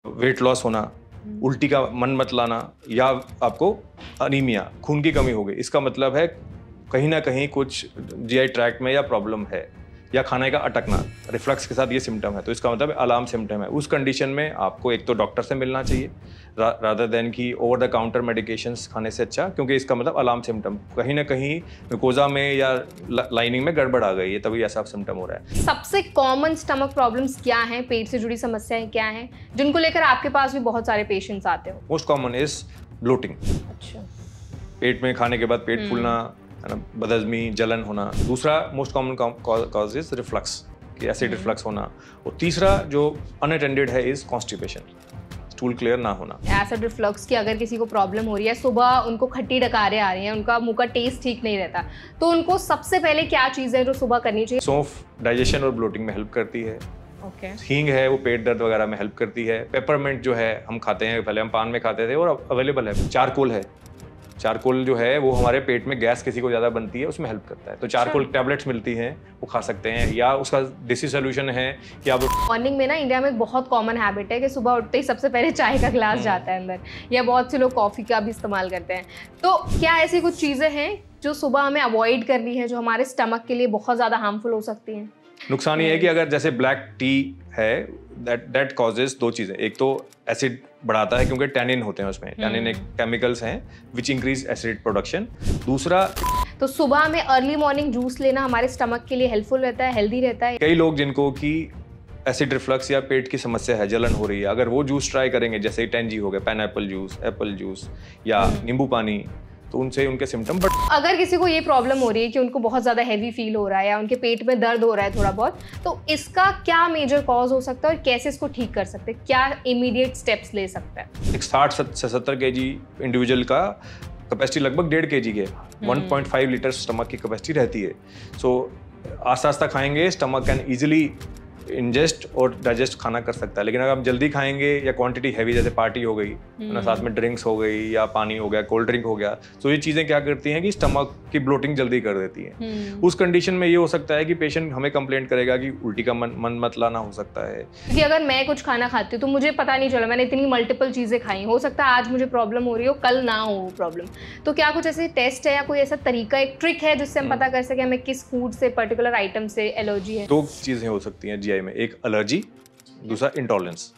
Weight loss होना, उल्टी का मन मत लाना, या आपको अनीमिया, खून की कमी हो गई, इसका मतलब है कहीं ना कहीं कुछ जीआई ट्रैक्ट में या प्रॉब्लम है, या खाने का अटकना, रिफ्लक्स के साथ ये सिम्टम है, तो इसका मतलब अलार्म सिम्टम है। उस कंडीशन में आपको एक तो डॉक्टर से मिलना चाहिए रादर देन कि ओवर द काउंटर मेडिकेशंस खाने से अच्छा, क्योंकि इसका मतलब अलार्म सिम्टम कहीं ना कहीं म्यूकोजा में या लाइनिंग में गड़बड़ आ गई है, तभी ऐसा सिम्टम हो रहा है। सबसे कॉमन स्टमक प्रॉब्लम्स क्या हैं, पेट से जुड़ी समस्याएं क्या हैं, जिनको लेकर आपके पास भी बहुत सारे पेशेंट्स आते हो? Most common is bloating. अच्छा। पेट में खाने के बाद पेट फूलना, है ना, बदहजमी, जलन होना। दूसरा most common cause is reflux, कि एसिड रिफ्लक्स होना। और तीसरा जो अनअटेंडेड है इज कॉन्स्टिपेशन, स्टूल क्लियर ना होना। एसिड रिफ्लक्स की अगर किसी को प्रॉब्लम हो रही है, सुबह उनको खट्टी डकारें आ रही हैं, उनका मुंह का टेस्ट ठीक नहीं रहता, तो उनको सबसे पहले क्या चीज़ है जो सुबह करनी चाहिए? सौंफ डाइजेशन और ब्लोटिंग में हेल्प करती है। ओके। हींग है वो पेट दर्द वगैरह में हेल्प करती है। पेपरमिंट जो है हम खाते हैं, पहले हम पान में खाते थे और अवेलेबल है। चारकोल है, चारकोल जो है वो हमारे पेट में गैस किसी को ज़्यादा बनती है उसमें हेल्प करता है, तो चारकोल टैबलेट्स मिलती हैं वो खा सकते हैं, या उसका देसी सोल्यूशन है कि आप मॉर्निंग में ना इंडिया में एक बहुत कॉमन हैबिट है कि सुबह उठते ही सबसे पहले चाय का गिलास जाता है अंदर, या बहुत से लोग कॉफ़ी का भी इस्तेमाल करते हैं। तो क्या ऐसी कुछ चीज़ें हैं जो सुबह हमें अवॉइड करनी है, जो हमारे स्टमक के लिए बहुत ज़्यादा हार्मफुल हो सकती हैं? नुकसान ये है कि अगर जैसे ब्लैक टी है, दैट कॉजेज दो चीज़ें। एक तो एसिड बढ़ाता है क्योंकि टैनिन होते हैं उसमें, टैनिन एक केमिकल्स हैं विच इंक्रीज एसिड प्रोडक्शन। दूसरा, तो सुबह में अर्ली मॉर्निंग जूस लेना हमारे स्टमक के लिए हेल्पफुल रहता है, हेल्दी रहता है? कई लोग जिनको कि एसिड रिफ्लक्स या पेट की समस्या है, जलन हो रही है, अगर वो जूस ट्राई करेंगे, जैसे टेंजी हो गया, पाइनएप्पल जूस, एप्पल जूस या नींबू पानी, तो उनसे उनके सिम्टम। बट अगर किसी को ये प्रॉब्लम हो रही है कि उनको बहुत ज़्यादा हैवी फील हो रहा है या उनके पेट में दर्द हो रहा है थोड़ा बहुत, तो इसका क्या मेजर कॉज हो सकता है और कैसे इसको ठीक कर सकते हैं? क्या इमीडिएट स्टेप्स ले सकता है? एक 60 से 70 केजी इंडिविजुअल का कैपेसिटी लगभग 1.5 केजी के 1.5 लीटर स्टमक की कैपेसिटी रहती है। सो आस्ता आस्ता खाएंगे, स्टमक कैन इजिली इंजेस्ट और डाइजेस्ट खाना कर सकता है। लेकिन अगर आप जल्दी खाएंगे या क्वांटिटी हैवी, जैसे पार्टी हो गई ना, साथ में ड्रिंक्स हो गई या पानी हो गया, कोल्ड ड्रिंक हो गया, तो ये चीज़ें क्या करती हैं कि स्टमक की ब्लोटिंग जल्दी कर देती हैं। उस कंडीशन में ये हो सकता है कि पेशेंट हमें कंप्लेंट करेगा कि उल्टी का मन मत लाना हो सकता है। क्योंकि अगर मैं कुछ खाना खाती हूँ तो मुझे पता नहीं चला, मैंने इतनी मल्टीपल चीज़ें खाई, हो सकता है आज मुझे प्रॉब्लम हो रही हो, कल ना हो वो प्रॉब्लम, तो क्या कुछ ऐसे टेस्ट है या कोई ऐसा तरीका, एक ट्रिक है जिससे हम पता कर सकें हमें किस फूड से, पर्टिकुलर आइटम से एलर्जी है? दो चीज़ें हो सकती हैं जीआई में, एक एलर्जी, दूसरा इंटॉलरेंस।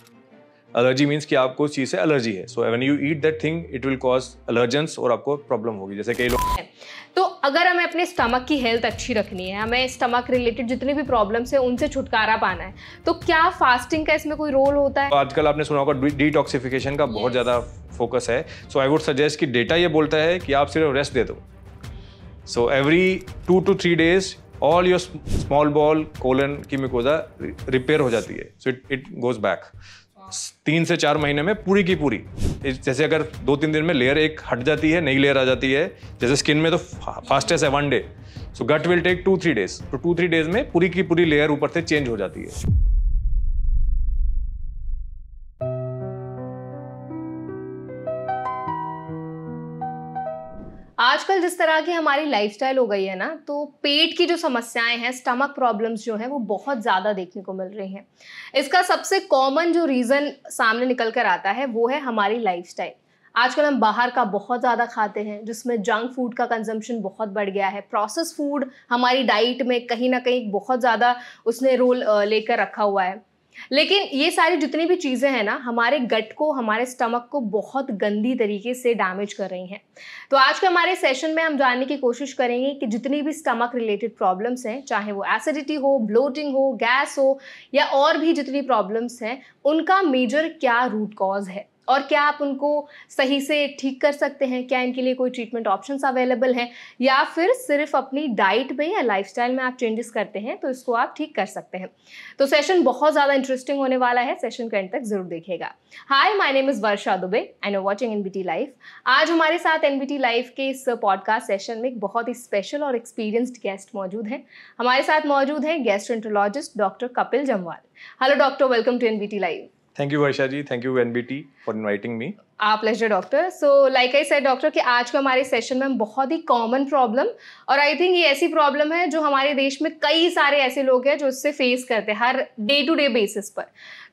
एलर्जी मीन्स कि आपको उस चीज़ से एलर्जी है, so when you eat that thing it will cause allergens और आपको प्रॉब्लम होगी। जैसे कई लोग, तो अगर हमें अपने स्टमक की हेल्थ अच्छी रखनी है, हमें स्टमक रिलेटेड जितनी भी प्रॉब्लम्स है उनसे छुटकारा पाना है, तो क्या फास्टिंग का इसमें कोई रोल होता है? आजकल आपने सुना होगा डिटॉक्सिफिकेशन का बहुत ज़्यादा फोकस है। सो आई वुड सजेस्ट कि डेटा ये बोलता है कि आप सिर्फ रेस्ट दे दो। So every 2 to 3 days all your small ball colon की म्यूकोजा रिपेयर हो जाती है, सो इट गोज बैक। 3 से 4 महीने में पूरी की पूरी, जैसे अगर 2-3 दिन में लेयर एक हट जाती है, नई लेयर आ जाती है, जैसे स्किन में तो फास्टेस्ट है 1 day, so gut will take 2-3 days, तो 2-3 days में पूरी की पूरी लेयर ऊपर से चेंज हो जाती है। आजकल जिस तरह की हमारी लाइफस्टाइल हो गई है ना, तो पेट की जो समस्याएं हैं, स्टमक प्रॉब्लम्स जो हैं, वो बहुत ज़्यादा देखने को मिल रही हैं। इसका सबसे कॉमन जो रीज़न सामने निकल कर आता है वो है हमारी लाइफस्टाइल। आजकल हम बाहर का बहुत ज़्यादा खाते हैं, जिसमें जंक फूड का कंजम्पशन बहुत बढ़ गया है। प्रोसेस फूड हमारी डाइट में कहीं ना कहीं बहुत ज़्यादा उसने रोल लेकर रखा हुआ है। लेकिन ये सारी जितनी भी चीज़ें हैं ना, हमारे गट को, हमारे स्टमक को बहुत गंदी तरीके से डैमेज कर रही हैं। तो आज के हमारे सेशन में हम जानने की कोशिश करेंगे कि जितनी भी स्टमक रिलेटेड प्रॉब्लम्स हैं, चाहे वो एसिडिटी हो, ब्लोटिंग हो, गैस हो, या और भी जितनी प्रॉब्लम्स हैं, उनका मेजर क्या रूट कॉज है और क्या आप उनको सही से ठीक कर सकते हैं, क्या इनके लिए कोई ट्रीटमेंट ऑप्शंस अवेलेबल हैं, या फिर सिर्फ अपनी डाइट में या लाइफस्टाइल में आप चेंजेस करते हैं तो इसको आप ठीक कर सकते हैं। तो सेशन बहुत ज़्यादा इंटरेस्टिंग होने वाला है, सेशन के एंड तक जरूर देखिएगा। Hi, my name is Varsha Dubey and you watching NBT live. आज हमारे साथ एनबीटी लाइव के इस पॉडकास्ट सेशन में एक बहुत ही स्पेशल और एक्सपीरियंस्ड गेस्ट मौजूद हैं। हमारे साथ मौजूद हैं gastroenterologist doctor Kapil Jamwal. Hello doctor, welcome to NBT live. Thank you Varsha ji, thank you NBT for inviting me. Pleasure doctor. So like I said doctor कि आज के हमारे सेशन में हम बहुत ही कॉमन प्रॉब्लम, और आई थिंक ये ऐसी प्रॉब्लम है जो हमारे देश में कई सारे ऐसे लोग हैं जो इससे फेस करते हैं हर डे टू डे बेसिस पर।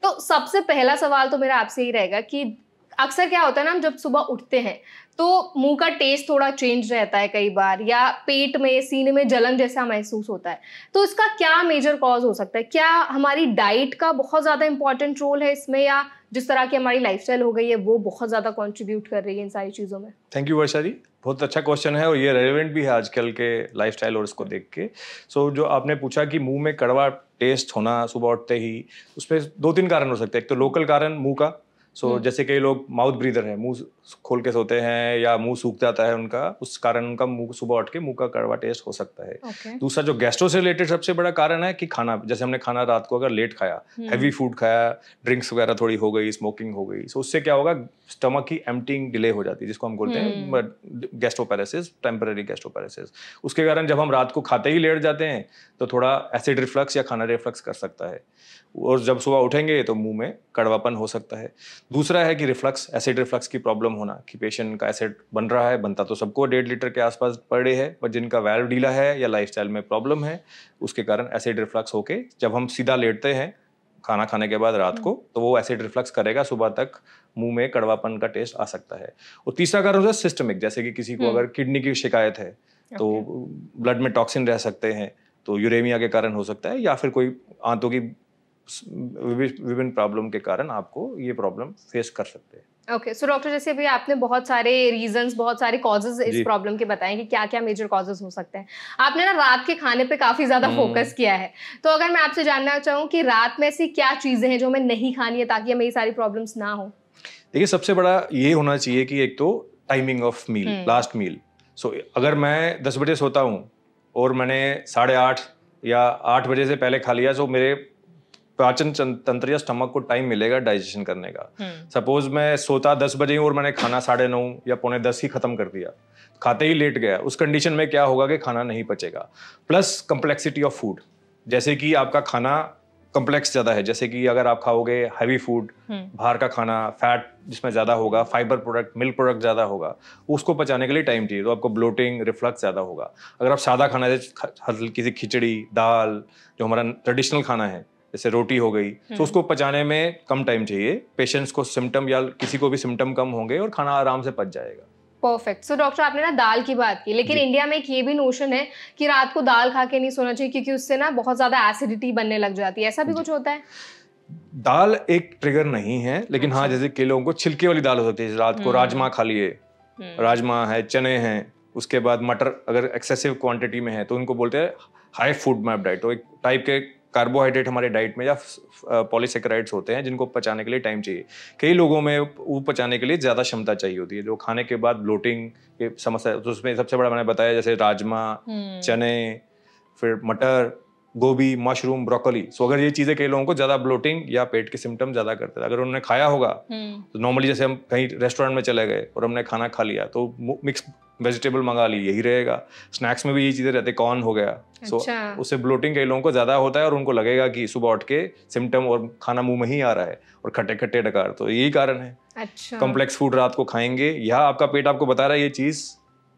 तो सबसे पहला सवाल तो मेरा आपसे ही रहेगा कि अक्सर क्या होता है ना, हम जब सुबह उठते हैं तो मुंह का टेस्ट थोड़ा चेंज रहता है कई बार, या पेट में सीने में जलन जैसा महसूस होता है। तो इसका क्या मेजर कॉज हो सकता है? क्या हमारी डाइट का बहुत ज़्यादा इंपॉर्टेंट रोल है इसमें, या जिस तरह की हमारी लाइफस्टाइल हो गई है वो बहुत ज़्यादा कंट्रीब्यूट कर रही है इन सारी चीज़ों में? थैंक यू वर्षा जी, बहुत अच्छा क्वेश्चन है और ये रेलेवेंट भी है आजकल के लाइफस्टाइल और इसको देख के। सो जो आपने पूछा कि मुंह में कड़वा टेस्ट होना सुबह उठते ही, उसमें 2-3 कारण हो सकते हैं। एक तो लोकल कारण मुंह का, जैसे कई लोग माउथ ब्रीदर हैं, मुंह खोल के सोते हैं या मुंह सूख जाता है उनका, उस कारण उनका मुंह सुबह उठ के मुंह का कड़वा टेस्ट हो सकता है। दूसरा जो गैस्ट्रो से रिलेटेड सबसे बड़ा कारण है कि खाना, जैसे हमने खाना रात को अगर लेट खाया, हैवी फूड खाया, ड्रिंक्स वगैरह थोड़ी हो गई, स्मोकिंग हो गई, सो उससे क्या होगा, स्टमक की एम्प्टिंग डिले हो जाती है, जिसको हम बोलते हैं गैस्ट्रोपैरेसिस, टेम्पररी गैस्ट्रोपैरेसिस। उसके कारण जब हम रात को खाते ही लेट जाते हैं तो थोड़ा एसिड रिफ्लक्स या खाना रिफ्लक्स कर सकता है, और जब सुबह उठेंगे तो मुंह में कड़वापन हो सकता है। दूसरा है कि रिफ्लक्स, एसिड रिफ्लक्स की प्रॉब्लम होना, कि पेशेंट का एसिड बन रहा है, बनता तो सबको 1.5 लीटर के आसपास पर डे है, पर जिनका वाल्व ढीला है या लाइफस्टाइल में प्रॉब्लम है, उसके कारण एसिड रिफ्लक्स होके जब हम सीधा लेटते हैं खाना खाने के बाद रात को, तो वो एसिड रिफ्लक्स करेगा, सुबह तक मुंह में कड़वापन का टेस्ट आ सकता है। और तीसरा कारण है सिस्टमिक, जैसे कि किसी को अगर किडनी की शिकायत है तो ब्लड में टॉक्सिन रह सकते हैं, तो यूरेमिया के कारण हो सकता है, या फिर कोई आंतों की विभिन्न प्रॉब्लम के कारण आपको ये प्रॉब्लम फेस कर सकते हैं। ओके, सो डॉक्टर जैसे अभी आपने बहुत सारे रीजंस, बहुत सारे कॉजेज इस प्रॉब्लम के बताए कि क्या क्या मेजर कॉजेज हो सकते हैं। आपने ना रात के खाने पे काफी ज्यादा फोकस किया है, तो अगर मैं आपसे जानना चाहूँ कि रात में ऐसी क्या चीजें हैं जो हमें नहीं खानी है ताकि हमें ये सारी प्रॉब्लम्स ना हो? देखिए, सबसे बड़ा ये होना चाहिए कि एक तो timing of meal, last meal. So अगर मैं 10 बजे सोता हूँ और मैंने 8:30 या 8 बजे से पहले खा लिया, तो मेरे पाचन तंत्र या स्टमक को टाइम मिलेगा डाइजेशन करने का। सपोज मैं सोता 10 बजे और मैंने खाना 9:30 या 9:45 ही खत्म कर दिया, खाते ही लेट गया, उस कंडीशन में क्या होगा कि खाना नहीं पचेगा। प्लस कम्प्लेक्सिटी ऑफ फूड, जैसे कि आपका खाना कम्प्लेक्स ज्यादा है, जैसे कि अगर आप खाओगे हैवी फूड, बाहर का खाना, फैट जिसमें ज्यादा होगा, फाइबर प्रोडक्ट, मिल्क प्रोडक्ट ज्यादा होगा, उसको पचाने के लिए टाइम चाहिए, तो आपको ब्लोटिंग, रिफ्लक्स ज्यादा होगा। अगर आप सादा खाना, जैसे हल्की सी खिचड़ी, दाल, जो हमारा ट्रेडिशनल खाना है, जैसे रोटी हो गई, तो उसको पचाने में कम टाइम चाहिए। पेशेंट्स को सिम्टम या किसी को भी सिम्टम कम होंगे और खाना आराम से पच जाएगा। परफेक्ट। सो डॉक्टर आपने ना दाल की बात की, लेकिन इंडिया में एक ये भी नोशन है कि रात को दाल खा के नहीं सोना चाहिए क्योंकि उससे ना बहुत ज्यादा एसिडिटी बनने लग जाती है, ऐसा भी कुछ होता है? दाल एक ट्रिगर नहीं है, लेकिन हाँ, जैसे कई लोगों को छिलके वाली दाल हो सकती है, रात को राजमा खा लिए, राजमा है, चने हैं, उसके बाद मटर अगर एक्सेसिव क्वांटिटी में है तो उनको बोलते हैं हाई फूड मैप डाइट। तो एक टाइप के कार्बोहाइड्रेट हमारे डाइट में या पॉलीसेकेराइड्स होते हैं जिनको पचाने के लिए टाइम चाहिए। कई लोगों में वो पचाने के लिए ज़्यादा क्षमता चाहिए होती है, जो खाने के बाद ब्लोटिंग की समस्या, तो उसमें सबसे बड़ा मैंने बताया जैसे राजमा, चने, फिर मटर, गोभी, मशरूम, ब्रोकली। सो अगर ये चीज़ें कई लोगों को ज़्यादा ब्लोटिंग या पेट के सिम्टम ज़्यादा करते हैं। अगर उन्होंने खाया होगा तो नॉर्मली जैसे हम कहीं रेस्टोरेंट में चले गए और हमने खाना खा लिया तो मिक्स वेजिटेबल मंगा ली, यही रहेगा। स्नैक्स में भी यही चीज़ें रहती, कॉर्न हो गया। सो उससे ब्लोटिंग कई लोगों को ज़्यादा होता है और उनको लगेगा कि सुबह उठ के सिम्टम और खाना मुंह में ही आ रहा है और खट्टे खट्टे डकार, तो यही कारण है। अच्छा। कॉम्प्लेक्स फूड रात को खाएंगे या आपका पेट आपको बता रहा है ये चीज़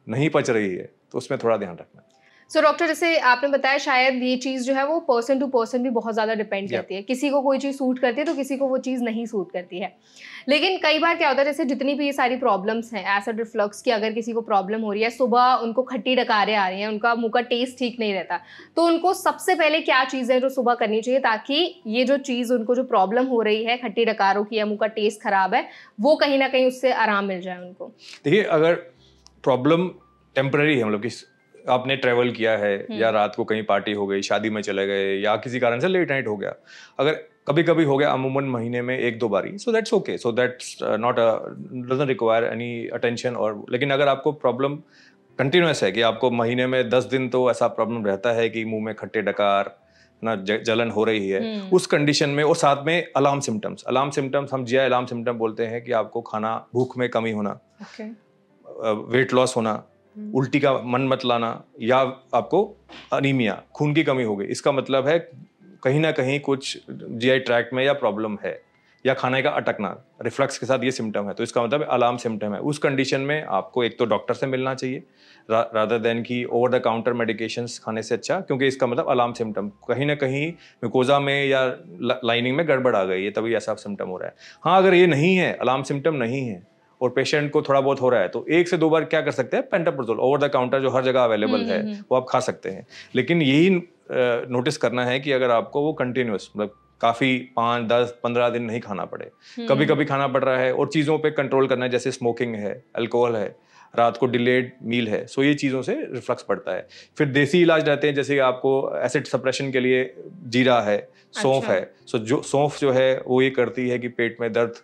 नहीं पच रही है, तो उसमें थोड़ा ध्यान रखना। सो डॉक्टर जैसे आपने बताया शायद ये चीज़ जो है वो पर्सन टू पर्सन भी बहुत ज़्यादा डिपेंड करती है, किसी को कोई चीज़ सूट करती है तो किसी को वो चीज़ नहीं सूट करती है। लेकिन कई बार क्या होता है, जैसे जितनी भी ये सारी प्रॉब्लम्स हैं, एसिड रिफ्लक्स की अगर किसी को प्रॉब्लम हो रही है, सुबह उनको खट्टी डकारें आ रही हैं, उनका मुंह का टेस्ट ठीक नहीं रहता, तो उनको सबसे पहले क्या चीज़ है जो सुबह करनी चाहिए ताकि ये जो चीज़ उनको जो प्रॉब्लम हो रही है खट्टी डकारों की या मुँह का टेस्ट खराब है, वो कहीं ना कहीं उससे आराम मिल जाए उनको? देखिए, अगर प्रॉब्लम टेम्पररी है, मतलब कि आपने ट्रैवल किया है या रात को कहीं पार्टी हो गई, शादी में चले गए या किसी कारण से लेट नाइट हो गया, अगर कभी कभी हो गया, अमूमन महीने में 1-2 बारी, so that's okay, so that's not doesn't require any attention. और लेकिन अगर आपको प्रॉब्लम कंटिन्यूस है कि आपको महीने में 10 दिन तो ऐसा प्रॉब्लम रहता है कि मुंह में खट्टे डकार ना, जलन हो रही है, उस कंडीशन में, और साथ में अलार्म सिम्टम्स हम जीआई अलार्म सिम्टम बोलते हैं कि आपको खाना, भूख में कमी होना, वेट लॉस होना, उल्टी का मन मत लाना, या आपको अनीमिया, खून की कमी हो गई, इसका मतलब है कहीं ना कहीं कुछ जीआई ट्रैक्ट में या प्रॉब्लम है। या खाने का अटकना, रिफ्लक्स के साथ ये सिम्टम है, तो इसका मतलब अलार्म सिम्टम है। उस कंडीशन में आपको एक तो डॉक्टर से मिलना चाहिए रादर देन कि ओवर द काउंटर मेडिकेशंस खाने से अच्छा, क्योंकि इसका मतलब अलार्म सिम्टम कहीं ना कहीं म्यूकोजा में या लाइनिंग में गड़बड़ आ गई है, तभी ऐसा सिम्टम हो रहा है। हाँ, अगर ये नहीं है, अलार्म सिम्टम नहीं है और पेशेंट को थोड़ा बहुत हो रहा है, तो 1 से 2 बार क्या कर सकते हैं, पेंटाप्रोजोल ओवर द काउंटर जो हर जगह अवेलेबल है वो आप खा सकते हैं। लेकिन यही नोटिस करना है कि अगर आपको वो कंटिन्यूस मतलब काफी 5, 10, 15 दिन नहीं खाना पड़े, कभी कभी खाना पड़ रहा है, और चीजों पे कंट्रोल करना है, जैसे स्मोकिंग है, अल्कोहल है, रात को डिलेड मील है, सो ये चीज़ों से रिफ्लक्स पड़ता है। फिर देसी इलाज रहते हैं, जैसे आपको एसिड सप्रेशन के लिए जीरा है, सौंफ है। सो जो सौंफ जो है वो ये करती है कि पेट में दर्द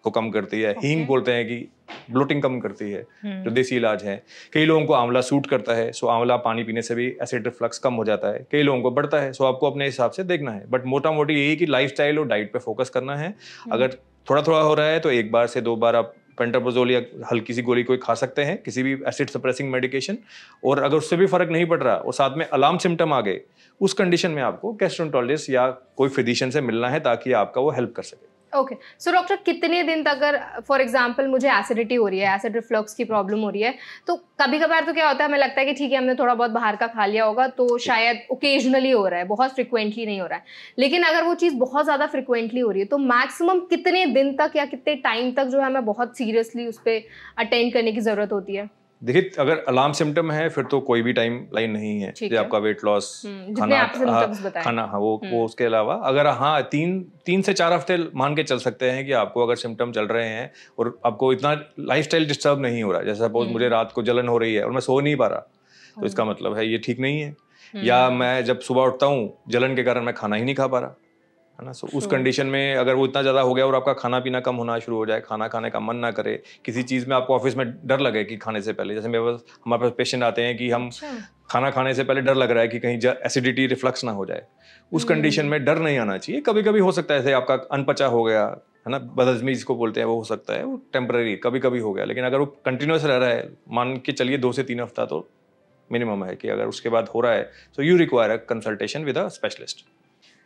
को कम करती है। हींग बोलते हैं कि ब्लोटिंग कम करती है, जो देसी इलाज है। कई लोगों को आंवला सूट करता है, सो आंवला पानी पीने से भी एसिड रिफ्लक्स कम हो जाता है। कई लोगों को बढ़ता है, सो आपको अपने हिसाब से देखना है। बट मोटा मोटी यही कि लाइफस्टाइल और डाइट पे फोकस करना है। अगर थोड़ा थोड़ा हो रहा है तो 1 बार से 2 बार आप पेंटाप्रोजोल या हल्की सी गोली कोई खा सकते हैं, किसी भी एसिड सप्रेसिंग मेडिकेशन। और अगर उससे भी फर्क नहीं पड़ रहा और साथ में अलार्म सिम्टम आ गए, उस कंडीशन में आपको गैस्ट्रोएंटरोलॉजिस्ट या कोई फिजिशियन से मिलना है ताकि आपका वो हेल्प कर सके। ओके, सो डॉक्टर कितने दिन तक, अगर फॉर एग्जांपल मुझे एसिडिटी हो रही है, एसिड रिफ्लक्स की प्रॉब्लम हो रही है, तो कभी कभार तो क्या होता है, हमें लगता है कि ठीक है हमने थोड़ा बहुत बाहर का खा लिया होगा तो शायद ओकेजनली हो रहा है, बहुत फ्रिक्वेंटली नहीं हो रहा है। लेकिन अगर वो चीज़ बहुत ज़्यादा फ्रिक्वेंटली हो रही है तो मैक्सिमम कितने दिन तक या कितने टाइम तक जो है हमें बहुत सीरियसली उस पर अटेंड करने की ज़रूरत होती है? देखिए, अगर अलार्म सिम्टम है फिर तो कोई भी टाइम लाइन नहीं है, जैसे आपका वेट लॉस, खाना वो उसके अलावा अगर हाँ 3 से 4 हफ्ते मान के चल सकते हैं कि आपको अगर सिम्टम चल रहे हैं और आपको इतना लाइफस्टाइल डिस्टर्ब नहीं हो रहा है, जैसे सपोज मुझे रात को जलन हो रही है और मैं सो नहीं पा रहा, तो इसका मतलब है ये ठीक नहीं है। या मैं जब सुबह उठता हूँ जलन के कारण मैं खाना ही नहीं खा पा रहा, है ना। सो उस कंडीशन में अगर वो इतना ज़्यादा हो गया और आपका खाना पीना कम होना शुरू हो जाए, खाना खाने का मन ना करे, किसी चीज़ में आपको ऑफिस में डर लगे कि खाने से पहले, जैसे हमारे पास पेशेंट आते हैं कि हम खाना खाने से पहले डर लग रहा है कि कहीं एसिडिटी रिफ्लक्स ना हो जाए, उस कंडीशन में डर नहीं आना चाहिए। कभी कभी हो सकता है जैसे आपका अनपचा हो गया, है ना, बदहजमी जिसको बोलते हैं, वो हो सकता है, वो टेम्पररी कभी कभी हो गया। लेकिन अगर वो कंटिन्यूस रह रहा है, मान के चलिए 2 से 3 हफ्ता तो मिनिमम है कि अगर उसके बाद हो रहा है तो you require a consultation with a specialist.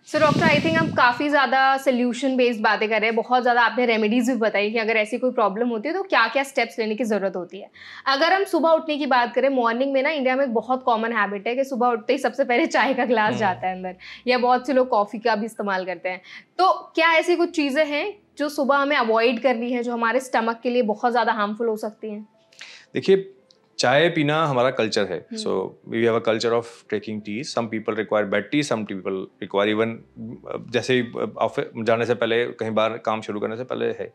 So doctor, I think हम काफ़ी ज़्यादा सोल्यूशन बेस्ड बातें कर रहे हैं, बहुत ज़्यादा आपने रेमेडीज़ भी बताई कि अगर ऐसी कोई प्रॉब्लम होती है तो क्या क्या स्टेप्स लेने की ज़रूरत होती है। अगर हम सुबह उठने की बात करें, मॉर्निंग में ना इंडिया में एक बहुत कॉमन हैबिट है कि सुबह उठते ही सबसे पहले चाय का ग्लास जाता है अंदर, या बहुत से लोग कॉफ़ी का भी इस्तेमाल करते हैं। तो क्या ऐसी कुछ चीज़ें हैं जो सुबह हमें अवॉइड करनी है, जो हमारे स्टमक के लिए बहुत ज़्यादा हार्मफुल हो सकती हैं? देखिए, चाय पीना हमारा कल्चर है, so we have a culture of taking tea. Some people require bed tea, some people require even जैसे ऑफिस जाने से पहले, कहीं बार काम शुरू करने से पहले है।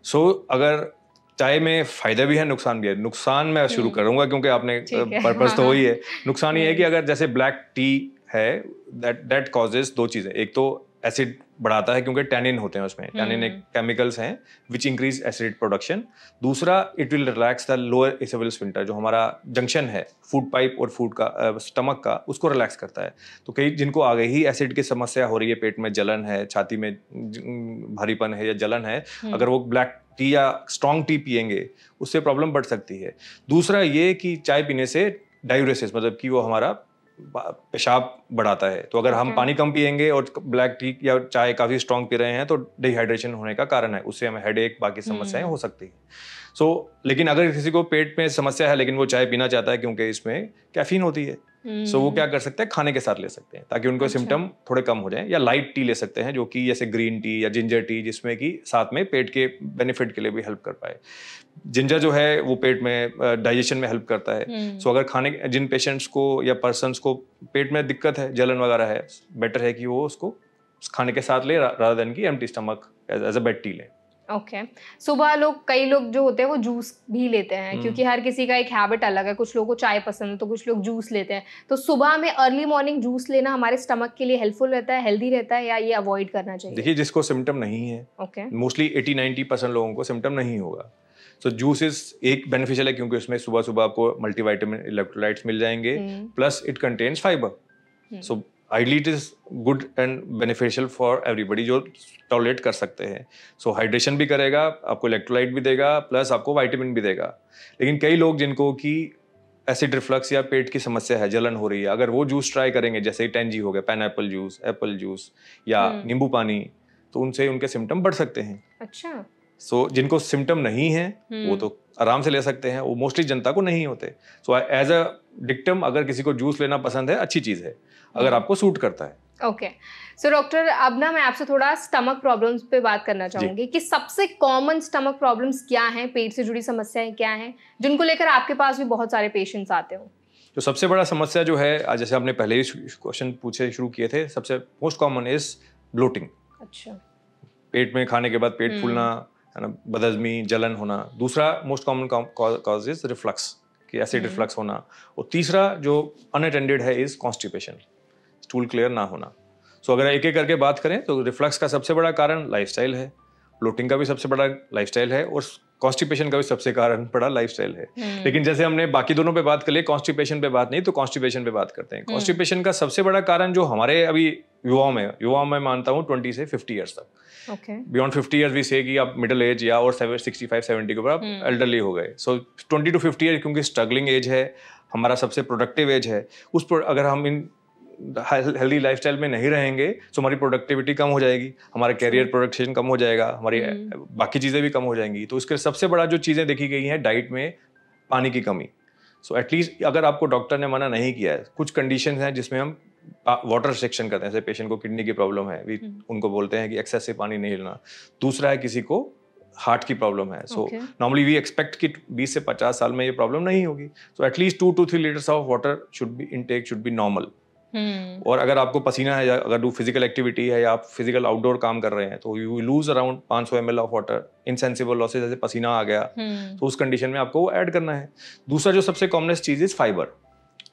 सो अगर चाय में फायदा भी है, नुकसान भी है। नुकसान मैं शुरू करूंगा क्योंकि आपने पर्पस तो वही है। नुकसान ये है कि अगर जैसे ब्लैक टी है, दैट कॉजेज 2 चीजें। एक तो एसिड बढ़ाता है क्योंकि टैनिन होते हैं उसमें, टैनिन एक केमिकल्स हैं विच इंक्रीज एसिड प्रोडक्शन। दूसरा, it will relax the lower oesophageal sphincter, जो हमारा जंक्शन है फूड पाइप और फूड का स्टमक का, उसको रिलैक्स करता है। तो कई जिनको आगे ही एसिड की समस्या हो रही है, पेट में जलन है, छाती में भारीपन है या जलन है, अगर वो ब्लैक टी या स्ट्रॉन्ग टी पियेंगे उससे प्रॉब्लम बढ़ सकती है। दूसरा ये कि चाय पीने से डायूरेसिस, मतलब कि वो हमारा पेशाब बढ़ाता है। तो अगर हम पानी कम पियेंगे और ब्लैक टी या चाय काफी स्ट्रॉन्ग पी रहे हैं तो डिहाइड्रेशन होने का कारण है, उससे हमें हेडेक बाकी समस्याएं हो सकती है। लेकिन अगर किसी को पेट में समस्या है लेकिन वो चाय पीना चाहता है क्योंकि इसमें कैफीन होती है, वो क्या कर सकते हैं, खाने के साथ ले सकते हैं ताकि उनको सिम्टम थोड़े कम हो जाएं। या लाइट टी ले सकते हैं, जो कि जैसे ग्रीन टी या जिंजर टी, जिसमें कि साथ में पेट के बेनिफिट के लिए भी हेल्प कर पाए। जिंजर जो है वो पेट में डाइजेशन में हेल्प करता है। अगर खाने, जिन पेशेंट्स को या पर्सन्स को पेट में दिक्कत है, जलन वगैरह है, बेटर है कि वो उसको खाने के साथ ले रादर देन की empty stomach as a bed tea ले। ओके, सुबह कई लोग जो होते हैं वो जूस भी लेते हैं, क्योंकि हर किसी का एक हैबिट अलग है। कुछ लोगों को चाय पसंद है तो कुछ लोग जूस लेते हैं। तो सुबह में अर्ली मॉर्निंग जूस लेना हमारे स्टमक के लिए हेल्पफुल रहता है, हेल्दी रहता है, या ये अवॉइड करना चाहिए? देखिए, जिसको सिम्टम नहीं है, मोस्टली 80-90% लोगों को सिम्टम नहीं होगा। सो जूसेस एक बेनिफिशियल है क्योंकि उसमें सुबह सुबह आपको मल्टीविटामिन, इलेक्ट्रोलाइट्स मिल जाएंगे, plus it contains fibre. So ideally it is good and beneficial for everybody जो टॉलरेट कर सकते हैं। सो हाइड्रेशन भी करेगा, आपको इलेक्ट्रोलाइट भी देगा, प्लस आपको विटामिन भी देगा। लेकिन कई लोग जिनको कि एसिड रिफ्लक्स या पेट की समस्या है, जलन हो रही है, अगर वो जूस ट्राई करेंगे, जैसे टेंजी हो गया, पाइनएप्पल जूस, एप्पल जूस या नींबू पानी, तो उनसे उनके सिम्टम बढ़ सकते हैं। अच्छा। सो जिनको सिम्टम नहीं है वो तो आराम से ले सकते हैं, वो मोस्टली जनता को नहीं होते। सो एज अ डिक्टम अगर किसी को जूस लेना पसंद है, अच्छी चीज़ है अगर आपको सूट करता है। ओके। सो डॉक्टर, अब ना मैं आपसे थोड़ा स्टमक प्रॉब्लम्स पे बात करना चाहूंगी कि सबसे कॉमन स्टमक प्रॉब्लम्स क्या हैं, पेट से जुड़ी समस्याएं क्या हैं, जिनको लेकर आपके पास भी बहुत सारे पेशेंट्स आते हो। तो सबसे बड़ा समस्या जो है, जैसे आपने पहले ही क्वेश्चन पूछे शुरू किए थे, सबसे मोस्ट कॉमन इज ब्लोटिंग। अच्छा। पेट में खाने के बाद पेट फूलना, है ना, बदहजमी, जलन होना। दूसरा most common cause is reflux, कि एसिड रिफ्लक्स होना। और तीसरा जो अनअटेंडेड है इज कॉन्स्टिपेशन, स्टूल क्लियर ना होना। सो अगर एक एक करके बात करें तो रिफ्लक्स का सबसे बड़ा कारण लाइफस्टाइल है, ब्लोटिंग का भी सबसे बड़ा लाइफस्टाइल है, और कॉन्स्टिपेशन का भी सबसे कारण बड़ा लाइफस्टाइल है। लेकिन जैसे हमने बाकी दोनों पे बात कर ली, कॉन्स्टिपेशन पे बात नहीं, तो कॉन्स्टिपेशन पे बात करते हैं। कॉन्स्टिपेशन का सबसे बड़ा कारण जो हमारे अभी युवाओं में मानता हूँ 20 से 50 ईयर्स तक। बियॉन्ड 50 ईयर्स भी से कि आप मिडिल एज या और 65-70 के ऊपर आप एल्डरली हो गए। सो 20 to 50 ईयर क्योंकि स्ट्रगलिंग एज है, हमारा सबसे प्रोडक्टिव एज है, उस पर अगर हम इन हेल्दी लाइफस्टाइल में नहीं रहेंगे तो हमारी प्रोडक्टिविटी कम हो जाएगी, हमारा कैरियर प्रोडक्शन कम हो जाएगा, हमारी बाकी चीज़ें भी कम हो जाएंगी। तो इसके सबसे बड़ा जो चीज़ें देखी गई हैं डाइट में, पानी की कमी। सो एटलीस्ट अगर आपको डॉक्टर ने मना नहीं किया है, कुछ कंडीशन हैं जिसमें हम वाटर रिस्ट्रिक्शन करते हैं। जैसे पेशेंट को किडनी की प्रॉब्लम है, उनको बोलते हैं कि एक्सेस से पानी नहीं लेना। दूसरा है किसी को हार्ट की प्रॉब्लम है, सो नॉर्मली वी एक्सपेक्ट कि 20 से 50 साल में ये प्रॉब्लम नहीं होगी। So at least 2 to 3 litres of water should be normal. और अगर आपको पसीना है, या अगर डू फिजिकल एक्टिविटी है, या आप फिजिकल आउटडोर काम कर रहे हैं, तो you lose around 500 ml of water. Insensible losses, जैसे पसीना आ गया, तो उस कंडीशन में आपको वो ऐड करना है। दूसरा जो सबसे कॉमनेस्ट चीज is fibre,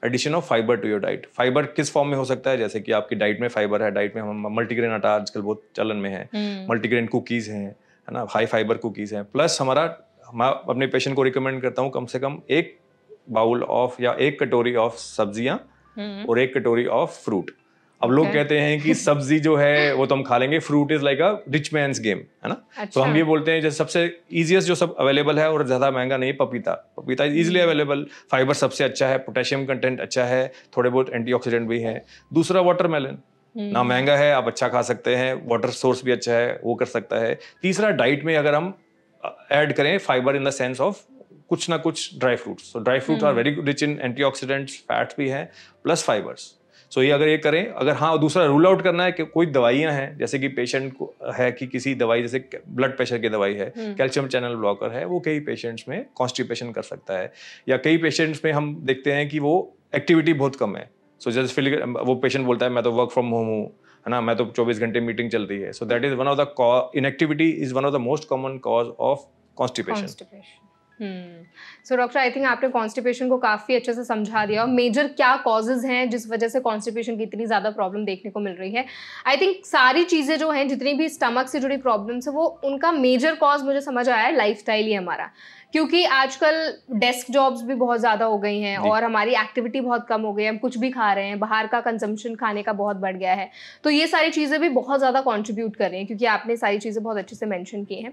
addition of fibre to your diet. Fibre किस फॉर्म में हो सकता है, जैसे कि आपकी डाइट में फाइबर है, डाइट में हम मल्टीग्रेन आटा आजकल बहुत चलन में है, मल्टीग्रेन कुकीज हैं, है ना, हाई फाइबर कुकीज हैं। प्लस मैं अपने पेशेंट को रिकमेंड करता हूँ कम से कम एक बाउल ऑफ या एक कटोरी ऑफ सब्जियां और एक कटोरी ऑफ फ्रूट। अब लोग कहते हैं कि सब्जी जो है वो तो हम खा लेंगे, fruit is like a rich mains game, है ना। तो हम ये बोलते हैं जैसे सबसे इजीएस्ट जो सब अवेलेबल है और ज्यादा महंगा नहीं, पपीता इज इजीली अवेलेबल, फाइबर सबसे अच्छा है, पोटेशियम कंटेंट अच्छा है, थोड़े बहुत एंटीऑक्सीडेंट भी है। दूसरा वाटरमेलन, ना महंगा है, आप अच्छा खा सकते हैं, वाटर सोर्स भी अच्छा है, वो कर सकता है। तीसरा डाइट में अगर हम ऐड करें fibre in the sense of कुछ ना कुछ dry fruits. So dry fruits are very rich in antioxidants, fats भी हैं, प्लस फाइबर्स। सो ये अगर ये करें, अगर हाँ दूसरा रूल आउट करना है कि कोई दवाइयां हैं, जैसे कि पेशेंट को है कि किसी दवाई, जैसे ब्लड प्रेशर की दवाई है, कैल्शियम चैनल ब्लॉकर है, वो कई पेशेंट्स में कॉन्स्टिपेशन कर सकता है। या कई पेशेंट्स में हम देखते हैं कि वो एक्टिविटी बहुत कम है। सो जैसे वो पेशेंट बोलता है मैं तो वर्क फ्रॉम होम हूँ, है ना, मैं तो 24 घंटे मीटिंग चल रही है। So that is one of the inactivity is one of the most common cause of constipation. So doctor, I think आपने कॉन्स्टिपेशन को काफी अच्छे से समझा दिया, और मेजर क्या कॉजेज हैं जिस वजह से कॉन्स्टिपेशन की इतनी ज्यादा प्रॉब्लम देखने को मिल रही है। आई थिंक सारी चीजें जो हैं, जितनी भी स्टमक से जुड़ी प्रॉब्लम्स है, वो उनका मेजर कॉज मुझे समझ आया है लाइफस्टाइल ही हमारा। क्योंकि आजकल डेस्क जॉब्स भी बहुत ज़्यादा हो गई हैं और हमारी एक्टिविटी बहुत कम हो गई है, हम कुछ भी खा रहे हैं, बाहर का कंजम्पशन खाने का बहुत बढ़ गया है। तो ये सारी चीज़ें भी बहुत ज़्यादा कंट्रीब्यूट कर रही हैं, क्योंकि आपने सारी चीज़ें बहुत अच्छे से मेंशन की हैं।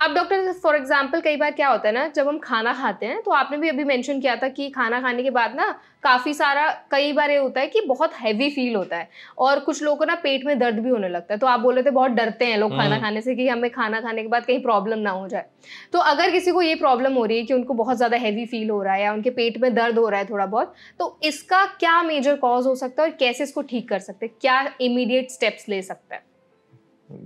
अब डॉक्टर, फॉर एग्जांपल कई बार क्या होता है ना, जब हम खाना खाते हैं, तो आपने भी अभी मेंशन किया था कि खाना खाने के बाद ना काफ़ी सारा, कई बार ये होता है कि बहुत हैवी फील होता है, और कुछ लोगों को ना पेट में दर्द भी होने लगता है। तो आप बोल रहे थे बहुत डरते हैं लोग खाना खाने से कि हमें खाना खाने के बाद कहीं प्रॉब्लम ना हो जाए। तो अगर किसी को ये प्रॉब्लम हो रही है कि उनको बहुत ज़्यादा हैवी फील हो रहा है या उनके पेट में दर्द हो रहा है थोड़ा बहुत, तो इसका क्या मेजर कॉज हो सकता है और कैसे इसको ठीक कर सकते हैं, क्या इमीडिएट स्टेप्स ले सकते हैं?